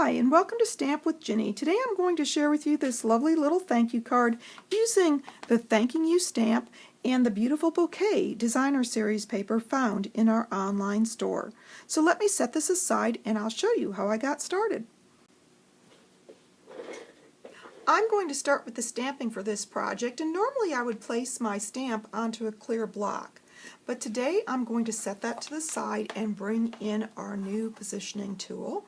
Hi, and welcome to Stamp with Ginny. Today I'm going to share with you this lovely little thank you card using the Thanking You stamp and the Beautiful Bokeh designer series paper found in our online store. So let me set this aside and I'll show you how I got started. I'm going to start with the stamping for this project, and normally I would place my stamp onto a clear block. But today I'm going to set that to the side and bring in our new positioning tool,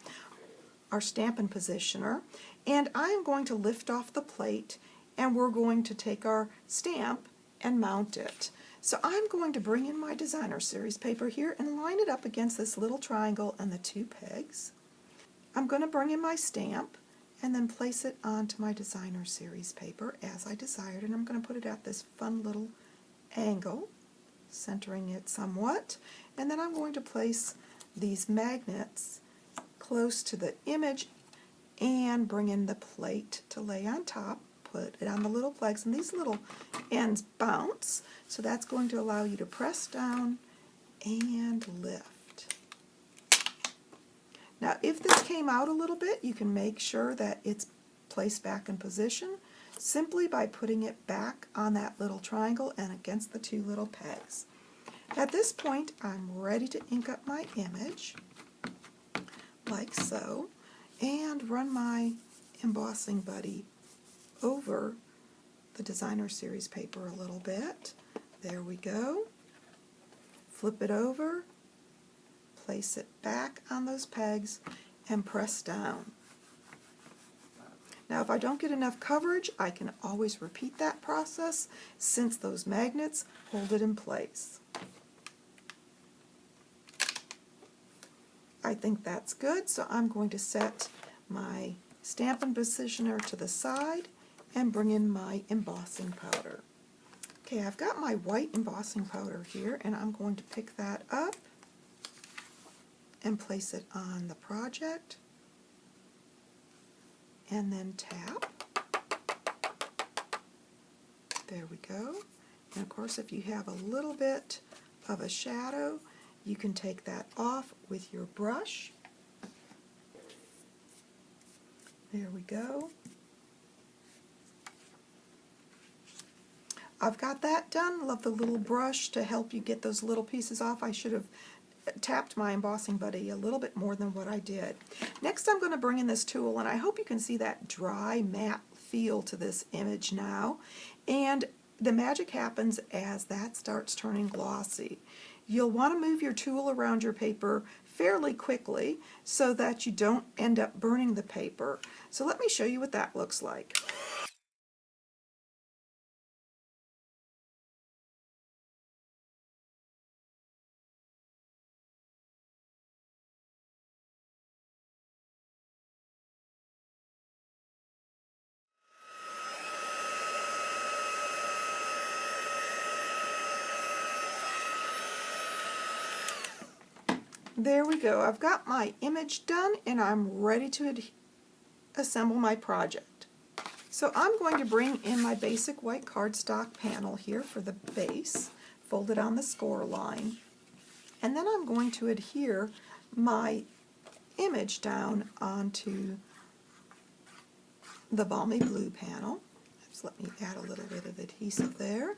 our Stampin' Positioner, and I am going to lift off the plate and we're going to take our stamp and mount it. So I'm going to bring in my designer series paper here and line it up against this little triangle and the two pegs. I'm going to bring in my stamp and then place it onto my designer series paper as I desired, and I'm going to put it at this fun little angle, centering it somewhat, and then I'm going to place these magnets close to the image and bring in the plate to lay on top, put it on the little pegs, and these little ends bounce, so that's going to allow you to press down and lift. Now if this came out a little bit, you can make sure that it's placed back in position simply by putting it back on that little triangle and against the two little pegs. At this point I'm ready to ink up my image like so, and run my embossing buddy over the designer series paper a little bit. There we go. Flip it over, place it back on those pegs, and press down. Now if I don't get enough coverage, I can always repeat that process since those magnets hold it in place. I think that's good, so I'm going to set my Stampin' Positioner to the side and bring in my embossing powder. Okay, I've got my white embossing powder here, and I'm going to pick that up and place it on the project, and then tap. There we go. And of course, if you have a little bit of a shadow, you can take that off with your brush. There we go. I've got that done. Love the little brush to help you get those little pieces off. I should have tapped my embossing buddy a little bit more than what I did. Next I'm going to bring in this tool, and I hope you can see that dry matte feel to this image now. And the magic happens as that starts turning glossy. You'll want to move your tool around your paper fairly quickly so that you don't end up burning the paper. So let me show you what that looks like. There we go. I've got my image done and I'm ready to assemble my project. So I'm going to bring in my basic white cardstock panel here for the base, fold it on the score line, and then I'm going to adhere my image down onto the balmy blue panel. Just let me add a little bit of adhesive there.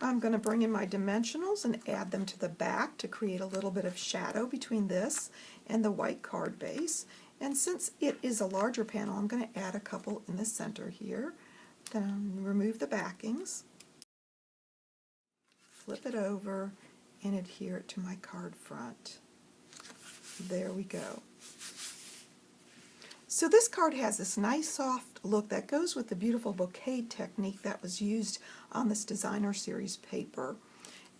I'm going to bring in my dimensionals and add them to the back to create a little bit of shadow between this and the white card base. And since it is a larger panel, I'm going to add a couple in the center here. Then remove the backings, flip it over, and adhere it to my card front. There we go. So this card has this nice soft look that goes with the Beautiful Bokeh technique that was used on this designer series paper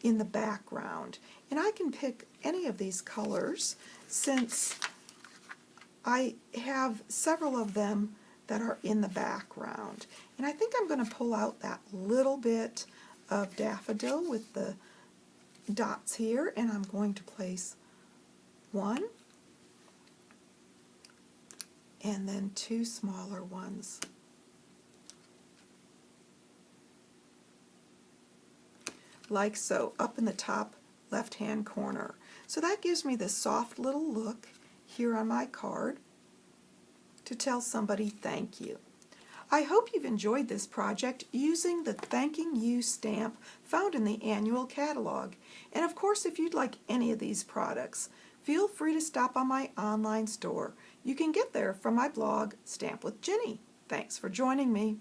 in the background. And I can pick any of these colors since I have several of them that are in the background. And I think I'm going to pull out that little bit of daffodil with the dots here, and I'm going to place one and then two smaller ones like so, up in the top left-hand corner. So that gives me this soft little look here on my card to tell somebody thank you. I hope you've enjoyed this project using the Thanking You stamp found in the annual catalog. And of course, if you'd like any of these products, feel free to stop on my online store. You can get there from my blog, Stamp with Jini. Thanks for joining me.